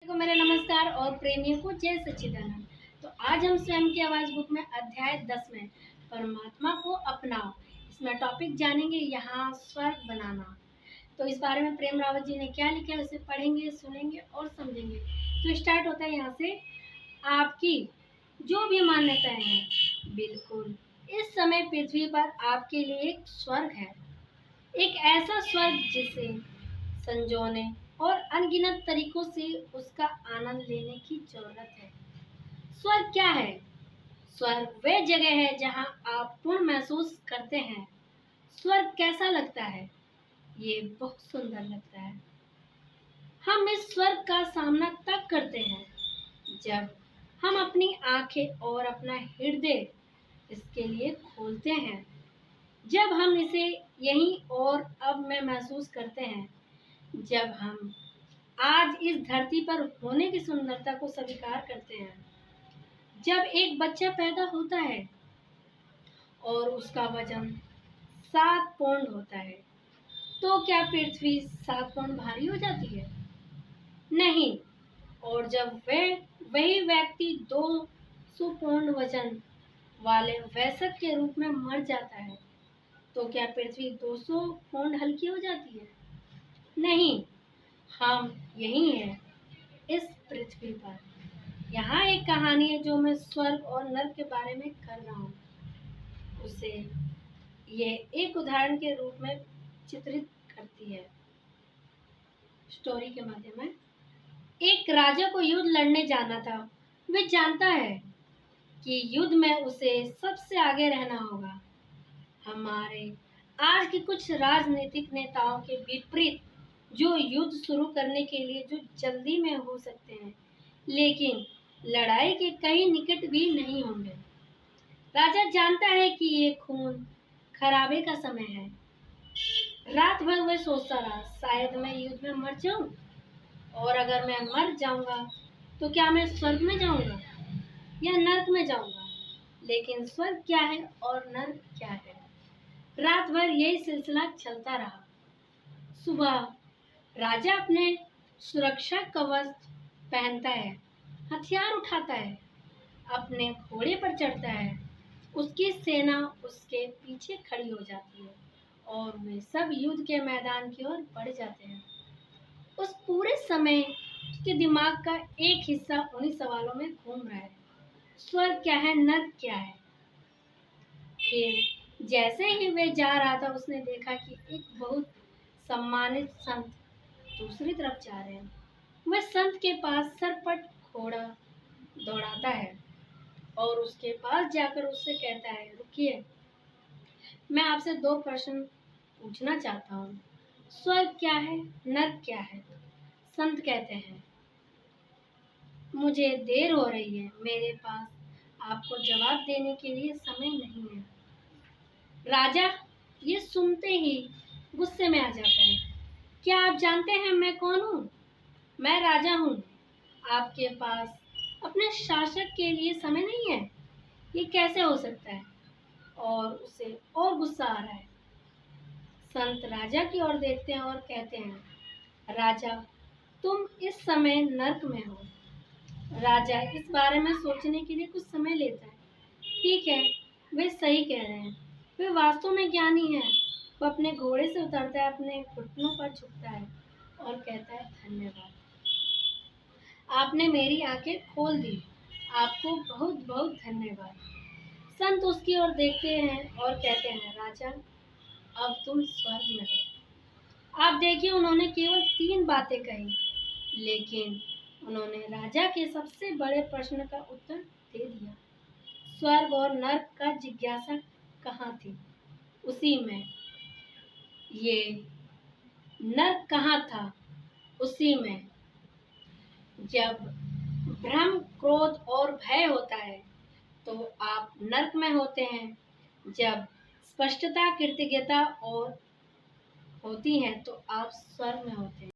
को मेरा नमस्कार और प्रेमियों को जय सच्चिदानंद। तो आज हम स्वयं की आवाज बुक में अध्याय 10 में परमात्मा को अपनाओ, इसमें टॉपिक जानेंगे यहाँ स्वर्ग बनाना। तो इस बारे में प्रेम रावत जी ने क्या लिखा है उसे पढ़ेंगे, सुनेंगे और समझेंगे। तो स्टार्ट होता है यहाँ से। आपकी जो भी मान्यताएं हैं, बिल्कुल इस समय पृथ्वी पर आपके लिए एक स्वर्ग है, एक ऐसा स्वर्ग जिसे संजोने और अनगिनत तरीकों से उसका आनंद लेने की जरूरत है। स्वर्ग क्या है? स्वर्ग वह जगह है जहां आप पूर्ण महसूस करते हैं। स्वर्ग कैसा लगता है? ये बहुत सुंदर लगता है। हम इस स्वर्ग का सामना तब करते हैं जब हम अपनी आंखें और अपना हृदय इसके लिए खोलते हैं, जब हम इसे यहीं और अब में महसूस करते हैं, जब हम आज इस धरती पर होने की सुंदरता को स्वीकार करते हैं। जब एक बच्चा पैदा होता है और उसका वजन 7 पौंड होता है, तो क्या पृथ्वी 7 पौंड भारी हो जाती है? नहीं। और जब वही व्यक्ति 200 पौंड वजन वाले वयस्क के रूप में मर जाता है, तो क्या पृथ्वी 200 पौंड हल्की हो जाती है? नहीं। हम यही हैं इस पृथ्वी पर। यहाँ एक कहानी है जो मैं स्वर्ग और नर्क के बारे में कर रहा हूँ, उसे ये एक उदाहरण के रूप में चित्रित करती है स्टोरी के माध्यम में। एक राजा को युद्ध लड़ने जाना था। वह जानता है कि युद्ध में उसे सबसे आगे रहना होगा। हमारे आज के कुछ राजनीतिक नेताओं के विपरीत, जो युद्ध शुरू करने के लिए जो जल्दी में हो सकते हैं, लेकिन लड़ाई के कहीं निकट भी नहीं होंगे। राजा जानता है कि ये खून खराबे का समय है। रात भर वह सोचता रहा, शायद मैं युद्ध में मर जाऊं, और अगर मैं मर जाऊंगा तो क्या मैं स्वर्ग में जाऊंगा या नर्क में जाऊंगा? लेकिन स्वर्ग क्या है और नर्क क्या है? रात भर यही सिलसिला चलता रहा। सुबह राजा अपने सुरक्षा कवच पहनता है, हथियार उठाता है, अपने घोड़े पर चढ़ता है। उसकी सेना उसके पीछे खड़ी हो जाती है और वे सब युद्ध के मैदान की ओर बढ़ जाते हैं। उस पूरे समय उसके दिमाग का एक हिस्सा उन्हीं सवालों में घूम रहा है, स्वर्ग क्या है, नर्क क्या है? फिर जैसे ही वे जा रहा था, उसने देखा कि एक बहुत सम्मानित संत दूसरी तरफ जा रहे हैं। वह संत के पास सरपट घोड़ा दौड़ाता है और उसके पास जाकर उससे कहता है, रुकिए, मैं आपसे 2 प्रश्न पूछना चाहता हूँ। स्वर्ग क्या है, नर्क क्या है? संत कहते हैं, मुझे देर हो रही है, मेरे पास आपको जवाब देने के लिए समय नहीं है। राजा ये सुनते ही गुस्से में आ जाता है। क्या आप जानते हैं मैं कौन हूँ? मैं राजा हूँ। आपके पास अपने शासक के लिए समय नहीं है? ये कैसे हो सकता है? और उसे और गुस्सा आ रहा है। संत राजा की ओर देखते हैं और कहते हैं, राजा, तुम इस समय नर्क में हो। राजा इस बारे में सोचने के लिए कुछ समय लेता है। ठीक है, वे सही कह रहे हैं। वे वास्तव में ज्ञानी है। वो अपने घोड़े से उतरता है, अपने घुटनों पर झुकता है और कहता है, धन्यवाद, आपने मेरी आंखें खोल दी। आपको बहुत बहुत धन्यवाद। संत उसकी ओर देखते हैं और कहते हैं, राजा, अब तुम स्वर्ग में हो। आप देखिए, उन्होंने केवल 3 बातें कही, लेकिन उन्होंने राजा के सबसे बड़े प्रश्न का उत्तर दे दिया। स्वर्ग और नर्क का जिज्ञासा कहाँ थी? उसी में। ये नर्क कहाँ था? उसी में। जब भ्रम, क्रोध और भय होता है तो आप नर्क में होते हैं। जब स्पष्टता, कृतज्ञता और होती है तो आप स्वर्ग में होते हैं।